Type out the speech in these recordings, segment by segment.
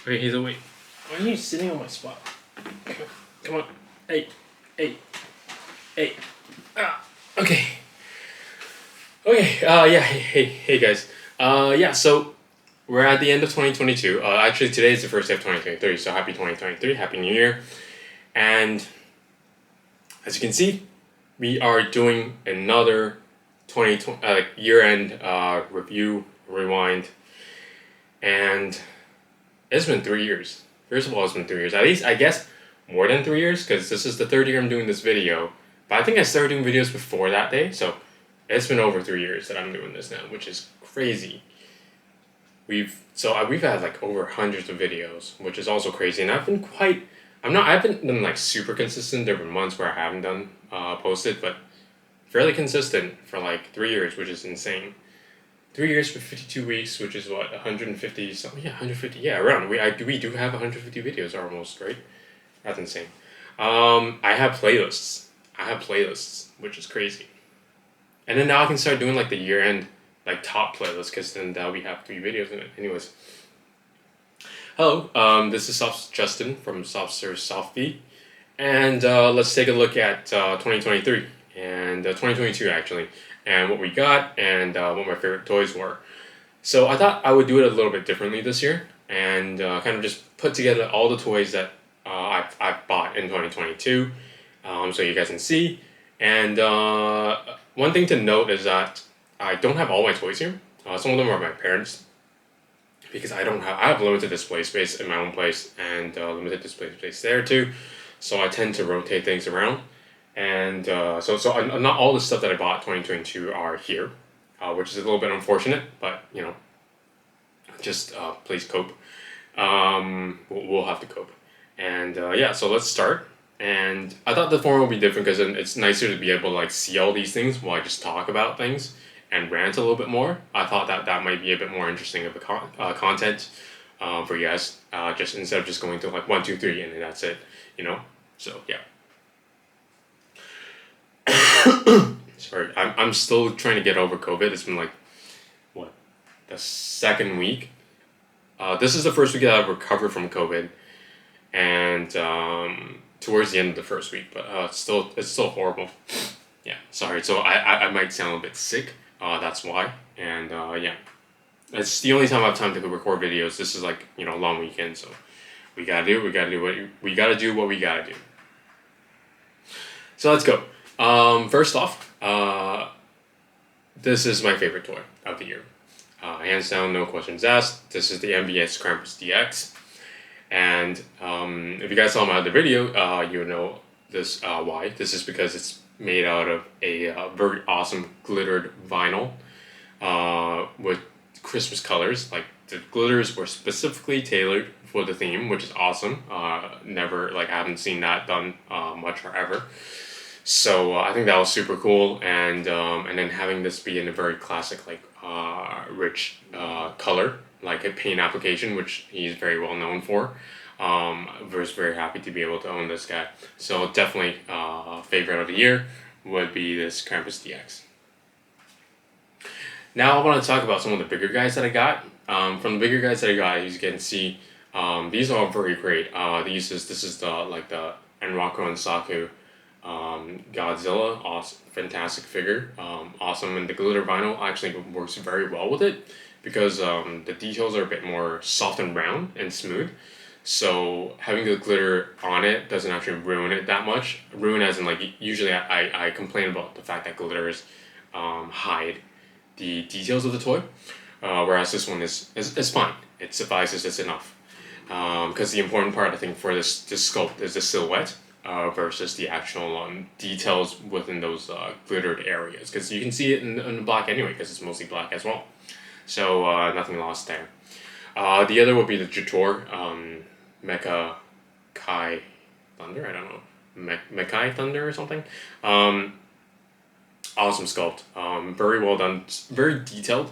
Okay, he's awake. Why are you sitting on my spot? Come on. Hey. Hey. Hey. Ah. Okay. Okay. Yeah. Hey, guys. Yeah. So we're at the end of 2022. Actually, today is the first day of 2023. So happy 2023. Happy New Year. And as you can see, we are doing another 2020 year-end review rewind, and it's been 3 years. First of all, it's been 3 years. At least, I guess, more than 3 years, because this is the third year I'm doing this video. But I think I started doing videos before that day, so it's been over 3 years that I'm doing this now, which is crazy. We've had like over hundreds of videos, which is also crazy. And I haven't been like super consistent. There have been months where I haven't done posted, but fairly consistent for like 3 years, which is insane. 3 years for 52 weeks, which is what, 150 something? Yeah, 150. Yeah, around. We do have 150 videos almost, right? That's insane. I have playlists, which is crazy. And then now I can start doing like the year end like top playlist, because then we have 3 videos in it. Anyways. Hello, this is Justin from Sofubi, and let's take a look at 2023 and 2022 actually, and what we got and what my favorite toys were. So I thought I would do it a little bit differently this year, and kind of just put together all the toys that I've bought in 2022, so you guys can see. And one thing to note is that I don't have all my toys here. Some of them are my parents', because I have limited display space in my own place, and limited display space there too. So I tend to rotate things around, and so not all the stuff that I bought 2022 are here, which is a little bit unfortunate, but you know, just please cope. We'll have to cope, and yeah. So let's start. And I thought the format would be different, because it's nicer to be able to like see all these things while I just talk about things and rant a little bit more. I thought that might be a bit more interesting of a content for you guys, just instead of just going through like 1, 2, 3 and then that's it, you know. So yeah. Sorry, I'm still trying to get over COVID. It's been like what, the second week. This is the first week that I've recovered from COVID, and towards the end of the first week, but it's still horrible. Yeah, sorry. So I might sound a bit sick. That's why. And yeah, it's the only time I have time to record videos. This is like, you know, a long weekend, so we gotta do what we gotta do. So let's go. First off, this is my favorite toy of the year. Hands down, no questions asked. This is the MBS Krampus DX. And if you guys saw my other video, you know this why. This is because it's made out of a very awesome glittered vinyl with Christmas colors. Like, the glitters were specifically tailored for the theme, which is awesome. Never, like, I haven't seen that done much or ever. So I think that was super cool, and then having this be in a very classic, like rich color, like a paint application, which he's very well known for. I was very happy to be able to own this guy. So definitely favorite of the year would be this Krampus DX. Now I want to talk about some of the bigger guys that I got. From the bigger guys that I got, as you can see, these are very great. This is the Enraku and Saku Godzilla, awesome, fantastic figure, awesome, and the glitter vinyl actually works very well with it, because the details are a bit more soft and round and smooth. So having the glitter on it doesn't actually ruin it that much. Ruin as in, like, usually I complain about the fact that glitters hide the details of the toy, whereas this one is fine. It suffices, it's enough. Because the important part, I think, for this sculpt is the silhouette versus the actual details within those glittered areas. Because you can see it in the black anyway, because it's mostly black as well. So nothing lost there. The other would be the Jitor Mecha Kai Thunder. I don't know, Mekai Thunder or something. Awesome sculpt. Very well done. Very detailed.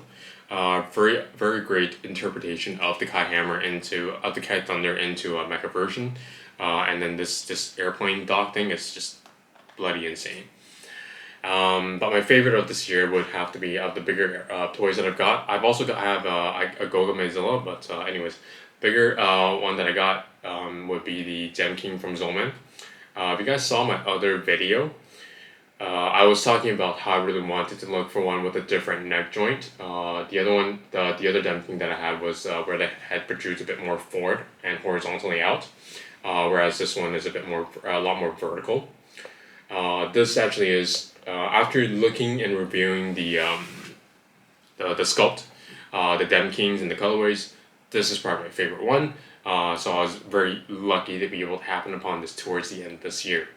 Very great interpretation of the Kai Hammer of the Kai Thunder into a mecha version. And then this airplane dock thing is just bloody insane. But my favorite of this year would have to be of the bigger toys that I've got. I have a Goga Mozilla, but anyways, bigger one that I got would be the Gem King from Zoman. If you guys saw my other video, I was talking about how I really wanted to look for one with a different neck joint. The other one, the other Gem King that I had was where the head protrudes a bit more forward and horizontally out, whereas this one is a lot more vertical. This actually is after looking and reviewing the sculpt, the Dem Kings and the colorways. This is probably my favorite one. So I was very lucky to be able to happen upon this towards the end of this year.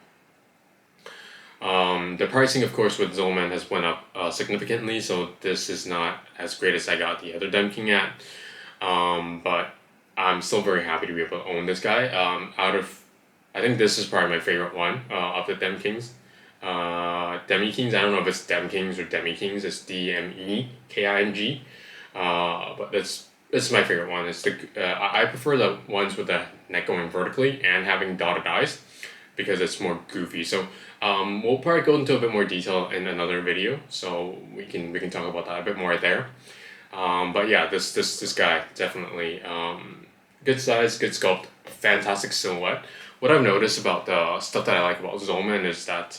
The pricing, of course, with Zoman has went up significantly, so this is not as great as I got the other Dem King at. But I'm still very happy to be able to own this guy. I think this is probably my favorite one of the Dem Kings. Demi Kings, I don't know if it's Dem Kings or Demi Kings, it's DMEKING. But it's my favorite one. I prefer the ones with the neck going vertically and having dotted eyes because it's more goofy. So we'll probably go into a bit more detail in another video, so we can talk about that a bit more there. But yeah, this guy definitely good size, good sculpt, fantastic silhouette. What I've noticed about the stuff that I like about Zoman is that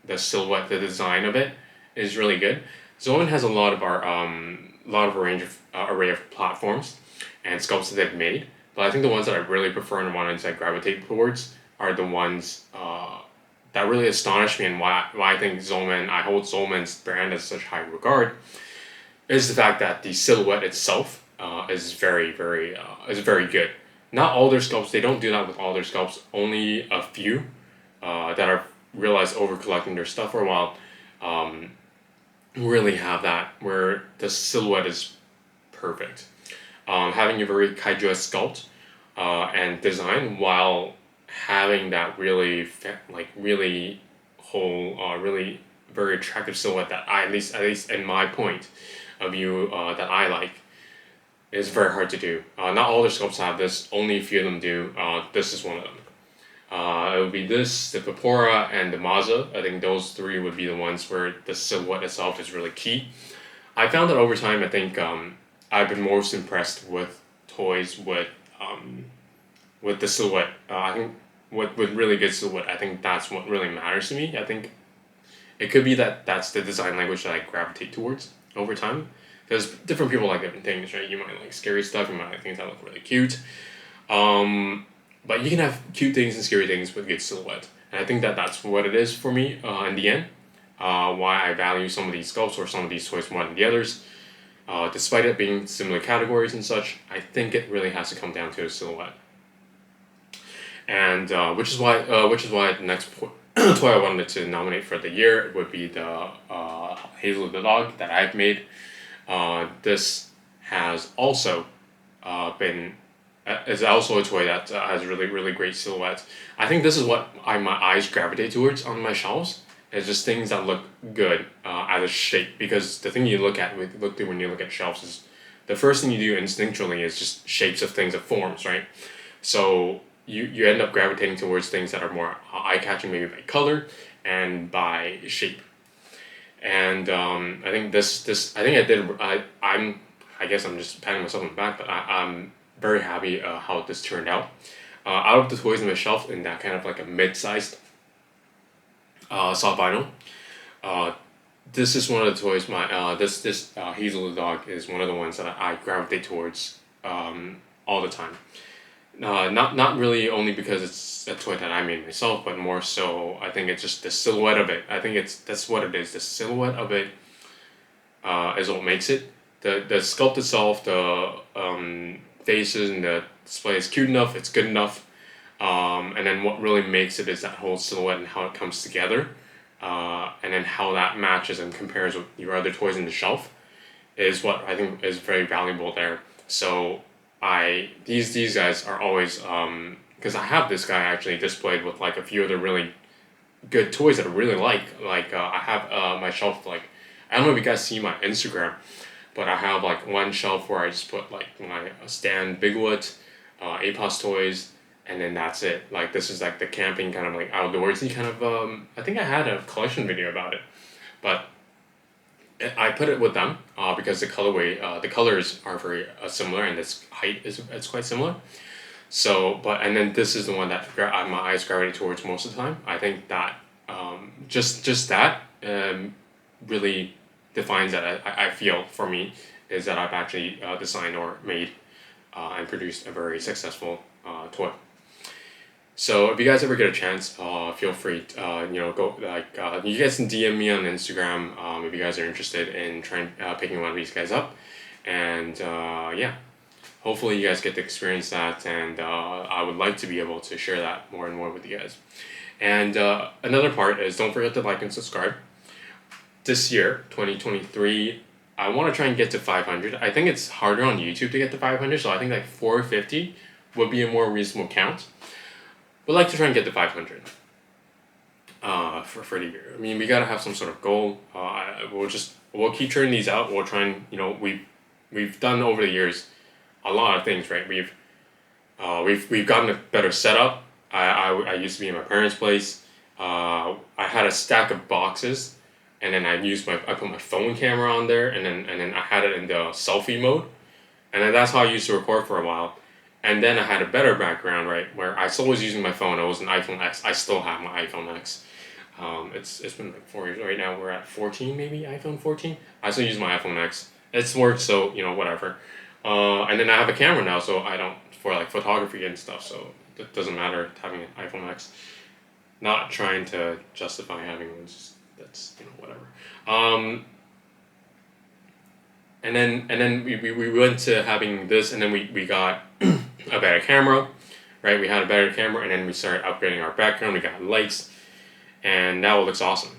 the silhouette, the design of it is really good. Zoman has a lot of array of platforms and sculpts that they've made, but I think the ones that I really prefer and want to gravitate towards are the ones that really astonish me, and why I think I hold Zoman's brand as such high regard, is the fact that the silhouette itself is very good. Not all their sculpts, they don't do that with all their sculpts, only a few that I've realized over collecting their stuff for a while really have that, where the silhouette is perfect. Having a very kaiju sculpt and design while having that really very attractive silhouette that at least in my point of view that I like, is very hard to do. Not all their sculpts have this, only a few of them do. This is one of them. It would be this, the Papora, and the Maza. I think those three would be the ones where the silhouette itself is really key. I found that over time, I think I've been most impressed with toys with the silhouette. I think with really good silhouette, I think that's what really matters to me. I think it could be that's the design language that I gravitate towards over time. Because different people like different things, right? You might like scary stuff, you might like things that look really cute. But you can have cute things and scary things with good silhouette. And I think that's what it is for me in the end. Why I value some of these sculpts or some of these toys more than the others. Despite it being similar categories and such, I think it really has to come down to the silhouette. And which is why the next toy I wanted to nominate for the year would be the Hazel the dog that I've made. This has also is also a toy that has really great silhouette. I think this is what my eyes gravitate towards on my shelves. It's just things that look good as a shape, because the thing you look through when you look at shelves is the first thing you do instinctually is just shapes of things, of forms, right? So you end up gravitating towards things that are more eye-catching, maybe by color and by shape. And I think I guess I'm just patting myself on the back, but I'm very happy how this turned out. Out of the toys on my shelf in that kind of like a mid-sized soft vinyl, this is one of the toys. This Hazel the dog is one of the ones that I gravitate towards all the time. Not really only because it's a toy that I made myself, but more so I think it's just the silhouette of it. I think that's what it is. The silhouette of it is what makes it. The sculpt itself, the faces and the display is cute enough. It's good enough. And then what really makes it is that whole silhouette and how it comes together, and then how that matches and compares with your other toys in the shelf, is what I think is very valuable there. So these guys are always because I have this guy actually displayed with like a few other really good toys that I really like. I have my shelf, like, I don't know if you guys see my Instagram, but I have like one shelf where I just put like my Stan Bigwood, APOS toys, and then that's it. Like, this is like the camping kind of like outdoorsy kind of I think I had a collection video about it, but I put it with them because the colorway, the colors are very similar, and its height is it's quite similar. So, but and then this is the one that my eyes gravitate towards most of the time. I think that just that really defines that I feel for me is that I've actually designed or made and produced a very successful toy. So if you guys ever get a chance, feel free. Go you guys can DM me on Instagram if you guys are interested in trying picking one of these guys up, and yeah, hopefully you guys get to experience that, and I would like to be able to share that more and more with you guys. And another part is don't forget to like and subscribe. This year, 2023, I want to try and get to 500. I think it's harder on YouTube to get to 500, so I think like 450 would be a more reasonable count. We'd like to try and get to 500 for the year. I mean, we gotta have some sort of goal. We'll keep churning these out. We'll try and we've done over the years a lot of things, right? We've gotten a better setup. I used to be in my parents' place. I had a stack of boxes, and then I put my phone camera on there, and then I had it in the selfie mode, and then that's how I used to record for a while. And then I had a better background, right, where I still was using my phone. It was an iPhone X. I still have my iPhone X. It's been like 4 years. Right now we're at 14, maybe iPhone 14. I still use my iPhone X. It's worked, so whatever. And then I have a camera now, so I don't for like photography and stuff. So it doesn't matter having an iPhone X. Not trying to justify having one. That's whatever. And then we went to having this, and then we got a better camera, right? We had a better camera, and then we started upgrading our background. We got lights, and now it looks awesome.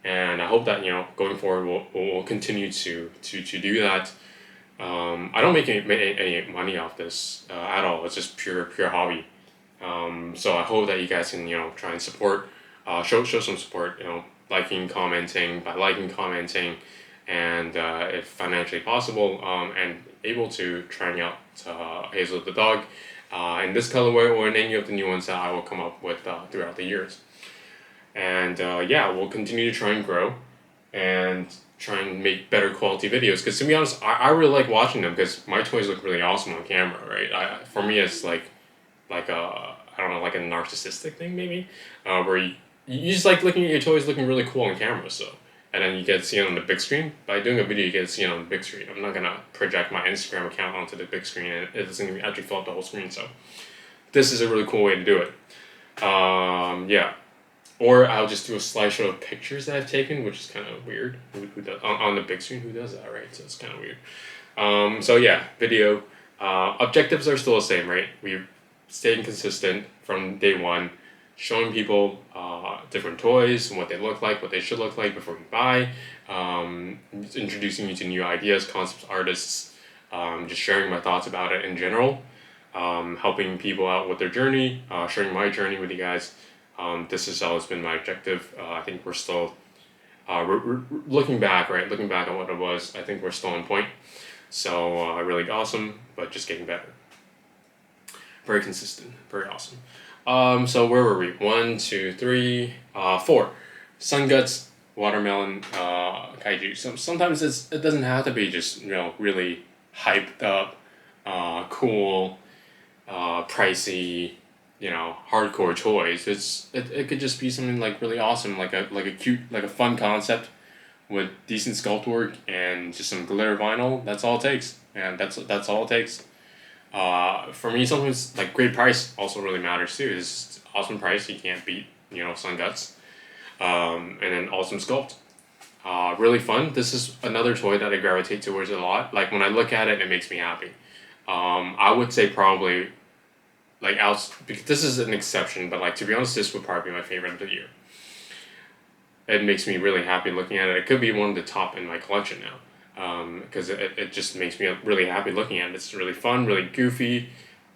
And I hope that going forward we'll continue to do that. I don't make any money off this at all. It's just pure hobby. So I hope that you guys can try and support, show some support. Liking, commenting, and if financially possible, and able to trying out Hazel the dog in this colorway or in any of the new ones that I will come up with throughout the years. And yeah, we'll continue to try and grow and try and make better quality videos, because to be honest, I really like watching them because my toys look really awesome on camera, right? For me it's like a I don't know, like a narcissistic thing maybe, where you just like looking at your toys looking really cool on camera, so. And then you get to see it on the big screen. By doing a video, you get to see it on the big screen. I'm not gonna project my Instagram account onto the big screen, and it doesn't actually fill up the whole screen. So this is a really cool way to do it. Yeah. Or I'll just do a slideshow of pictures that I've taken, which is kind of weird. Who does, on the big screen? Who does that, right? So it's kind of weird. So yeah, video. Objectives are still the same, right? We've stayed consistent from day one, showing people different toys and what they look like, what they should look like before you buy, introducing you to new ideas, concepts, artists, just sharing my thoughts about it in general, helping people out with their journey, sharing my journey with you guys. This has always been my objective. I think we're still, we're looking back, right? Looking back on what it was, I think we're still on point. So really awesome, but just getting better. Very consistent, very awesome. So where were we? 1, 2, 3, 4. Sun Guts, watermelon, kaiju. Sometimes it doesn't have to be just really hyped up, cool, pricey, hardcore toys. It could just be something like really awesome, like a cute, like a fun concept with decent sculpt work and just some glitter vinyl. That's all it takes, and that's all it takes. For me, sometimes like great price also really matters too. It's just awesome price, you can't beat, Sun Guts. And then awesome sculpt. Really fun. This is another toy that I gravitate towards a lot. Like when I look at it, it makes me happy. I would say probably because this is an exception, but to be honest, this would probably be my favorite of the year. It makes me really happy looking at it. It could be one of the top in my collection now. Because it just makes me really happy looking at it. It's really fun, really goofy.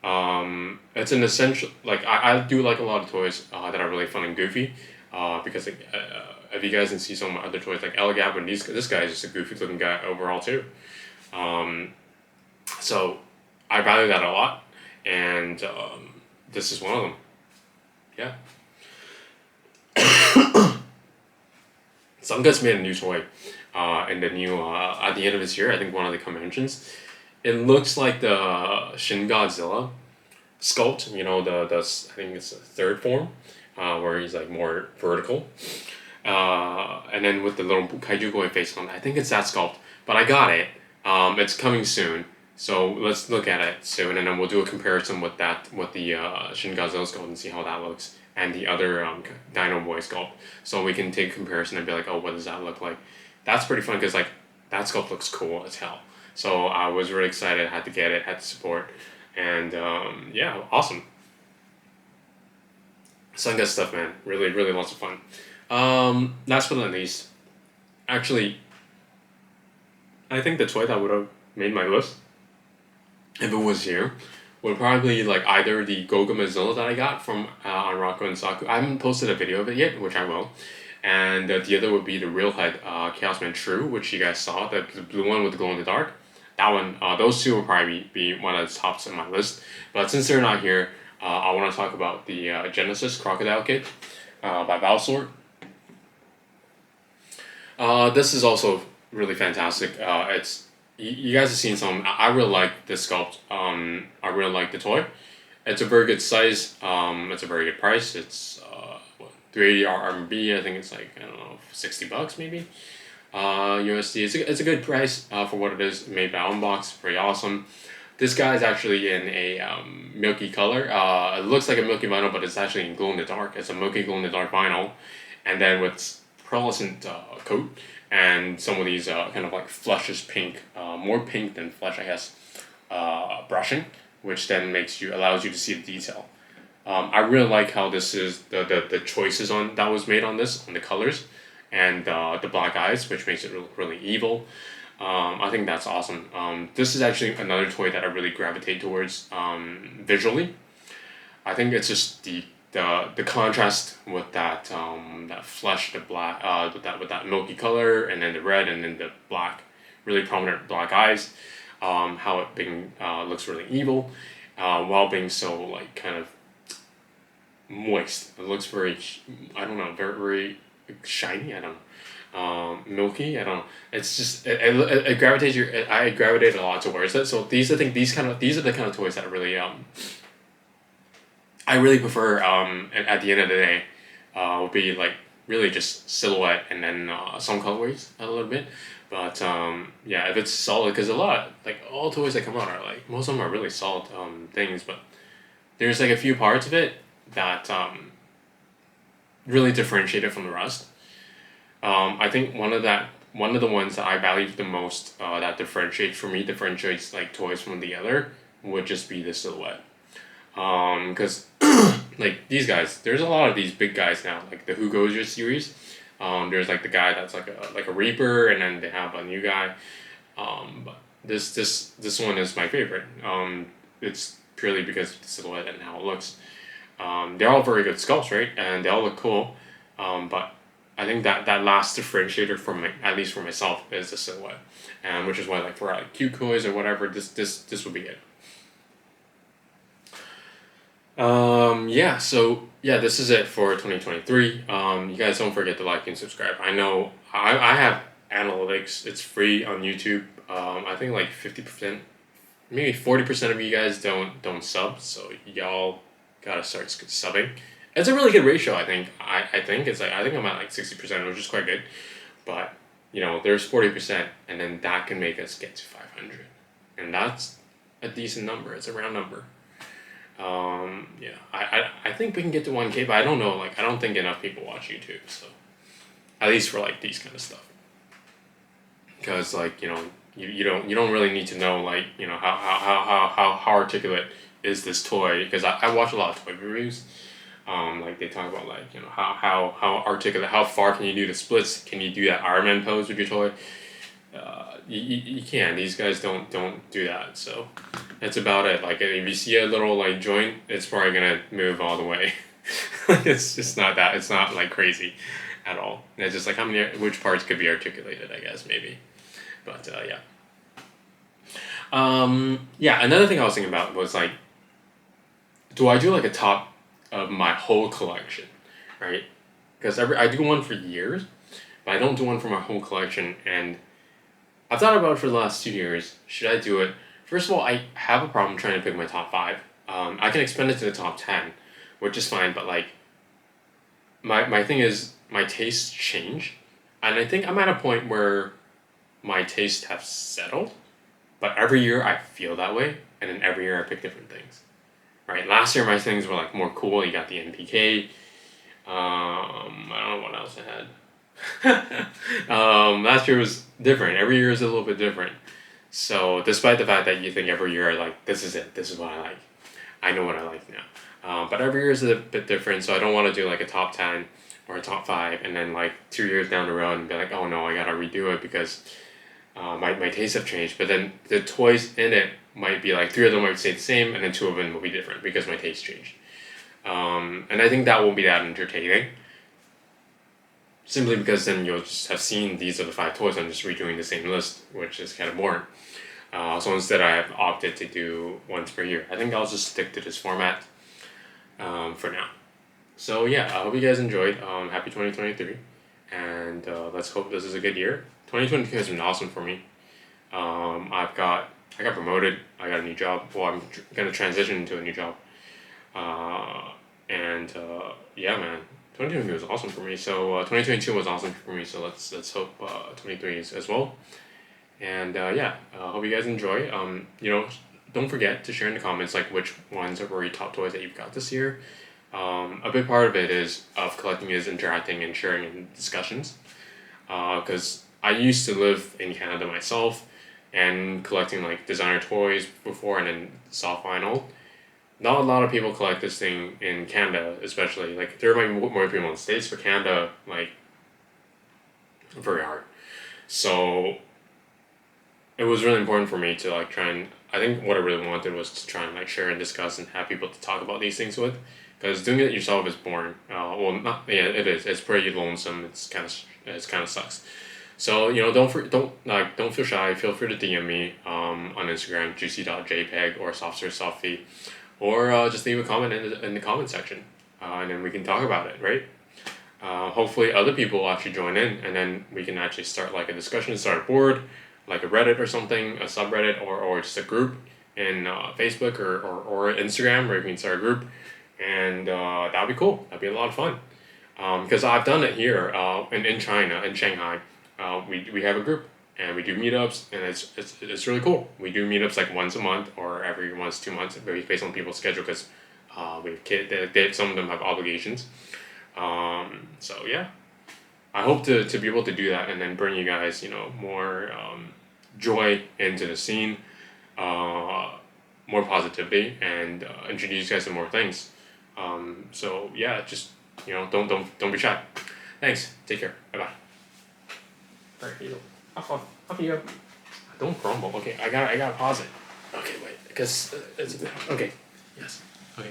It's an essential, I do like a lot of toys that are really fun and goofy, because if you guys can see some of my other toys like Elegab, and this guy is just a goofy looking guy overall too. So I value that a lot, and this is one of them. Yeah. Some guys made a new toy in the new at the end of this year. I think one of the conventions. It looks like the Shin Godzilla sculpt. You know the I think it's the third form, where he's like more vertical. And then with the little kaiju boy face on, I think it's that sculpt. But I got it. It's coming soon. So let's look at it soon, and then we'll do a comparison with the Shin Godzilla sculpt and see how that looks, and the other Dino Boy sculpt. So we can take a comparison and be like, oh, what does that look like? That's pretty fun because like that sculpt looks cool as hell. So I was really excited. Had to get it. Had to support, and yeah, awesome. Sunga stuff, man. Really, really lots of fun. Last but not least, actually, I think the toy that would have made my list if it was here would probably like either the Gogamazilla that I got from on Rocco and Saku. I haven't posted a video of it yet, which I will. And the other would be the Real Head Chaos Man True, which you guys saw, the blue one with the glow in the dark. That one, those two will probably be one of the tops on my list. But since they're not here, I want to talk about the Genesis Crocodile Kit by Valsor. This is also really fantastic. It's you guys have seen some. I really like this sculpt. I really like the toy. It's a very good size. It's a very good price. It's 380 RMB. I think it's like I don't know $60 maybe. USD. It's a good price for what it is. Made by Unbox. Very awesome. This guy is actually in a milky color. It looks like a milky vinyl, but it's actually in glow in the dark. It's a milky glow in the dark vinyl, and then with pearlescent coat and some of these kind of like flushes pink, more pink than flesh, I guess, brushing, which then allows you to see the detail. I really like how this is the choices on that was made on this on the colors, and the black eyes, which makes it really evil. I think that's awesome. This is actually another toy that I really gravitate towards visually. I think it's just the contrast with that that flesh, the black, with that milky color, and then the red, and then the black, really prominent black eyes. How it being looks really evil, while being so like kind of moist. It looks very, I don't know, very shiny. I don't know. Milky. I don't know. It's just it gravitates I gravitate a lot towards it. So these are the kind of toys that really I really prefer at the end of the day would be like really just silhouette and then some colorways a little bit. But yeah, if it's solid, because a lot like all toys that come out are like most of them are really solid things, but there's like a few parts of it that really differentiate it from the rest. I think one of the ones that I value the most that differentiates like toys from the other would just be the silhouette. Because like these guys, there's a lot of these big guys now, like the Who Goes Your series. There's like the guy that's like a Reaper, and then they have a new guy. But this one is my favorite. It's purely because of the silhouette and how it looks. They're all very good sculpts, right? And they all look cool. But I think that last differentiator at least for myself is the silhouette, and which is why like for cute toys or whatever, this would be it. Yeah, so yeah, this is it for 2023. You guys don't forget to like and subscribe. I know I have analytics. It's free on YouTube. I think like 50%, maybe 40% of you guys don't sub, so y'all gotta start subbing. It's a really good ratio, I think. I think it's like I think I'm at like 60%, which is quite good. But you know, there's 40%, and then that can make us get to 500, and that's a decent number. It's a round number. Yeah, I think we can get to 1K, but I don't know. Like I don't think enough people watch YouTube, so at least for like these kind of stuff. Because like you know you don't really need to know like you know how articulate is this toy, because I watch a lot of toy reviews. Like they talk about like you know how articulate, how far can you do the splits, can you do that Iron Man pose with your toy. You can. These guys don't do that, so that's about it. Like if you see a little like joint, it's probably gonna move all the way. Like it's just not that. It's not like crazy, at all. And it's just like which parts could be articulated, I guess maybe, but yeah. Yeah. Another thing I was thinking about was like, do I do like a top of my whole collection, right? Because I do one for years. but I don't do one for my whole collection. And I've thought about it for the last 2 years. Should I do it? First of all, I have a problem trying to pick my top 5. I can expand it to the top 10, which is fine, but like, my thing is, my tastes change. And I think I'm at a point where my tastes have settled, but every year I feel that way, and then every year I pick different things. Right? Last year my things were like more cool. You got the NPK. I don't know what else I had. Last year was different. Every year is a little bit different. So despite the fact that you think every year like this is it, this is what I like, I know what I like now. But every year is a bit different. So I don't want to do like a top 10 or a top 5, and then like 2 years down the road and be like, oh no, I gotta redo it because my tastes have changed. But then the toys in it might be like 3 of them might stay the same, and then 2 of them will be different because my taste changed. And I think that won't be that entertaining. Simply because then you'll just have seen these are the 5 toys. I'm just redoing the same list, which is kind of boring. So instead, I have opted to do once per year. I think I'll just stick to this format for now. So yeah, I hope you guys enjoyed. Happy 2023, and let's hope this is a good year. 2022 has been awesome for me. I got promoted. I got a new job. Well, I'm gonna transition into a new job. Yeah, man, 2022 was awesome for me. So 2022 was awesome for me. So let's hope 23 is as well. And yeah, hope you guys enjoy. Don't forget to share in the comments like which ones were your top toys that you've got this year. A big part of it of collecting is interacting and sharing in discussions. Because I used to live in Canada myself and collecting like designer toys before, and then soft vinyl. Not a lot of people collect this thing in Canada, especially. Like, there might be more people in the States, but Canada, like, very hard. So it was really important for me to like try and, I think what I really wanted was to try and like share and discuss and have people to talk about these things with, because doing it yourself is boring. Well, not, yeah, it is. It's pretty lonesome. It's kind of sucks. So don't feel shy. Feel free to DM me on Instagram, juicy.jpeg or softserve, or just leave a comment in the comment section, and then we can talk about it, right? Hopefully other people will actually join in, and then we can actually start like a discussion, start a board, like a Reddit or something, a subreddit, or just a group in Facebook or Instagram, where you can start a group, and that'd be cool. That'd be a lot of fun. Because I've done it here in China, in Shanghai. We have a group, and we do meetups, and it's really cool. We do meetups like once a month or every 2 months, based on people's schedule, because we have kids. Some of them have obligations. So yeah, I hope to be able to do that, and then bring you guys more joy into the scene, more positivity, and introduce you guys to more things. So yeah, just don't be shy. Thanks. Take care. Bye bye. Alright, here you go. Off you go. Don't grumble. Okay, I gotta pause it. Okay, wait, because it's okay. Yes. Okay.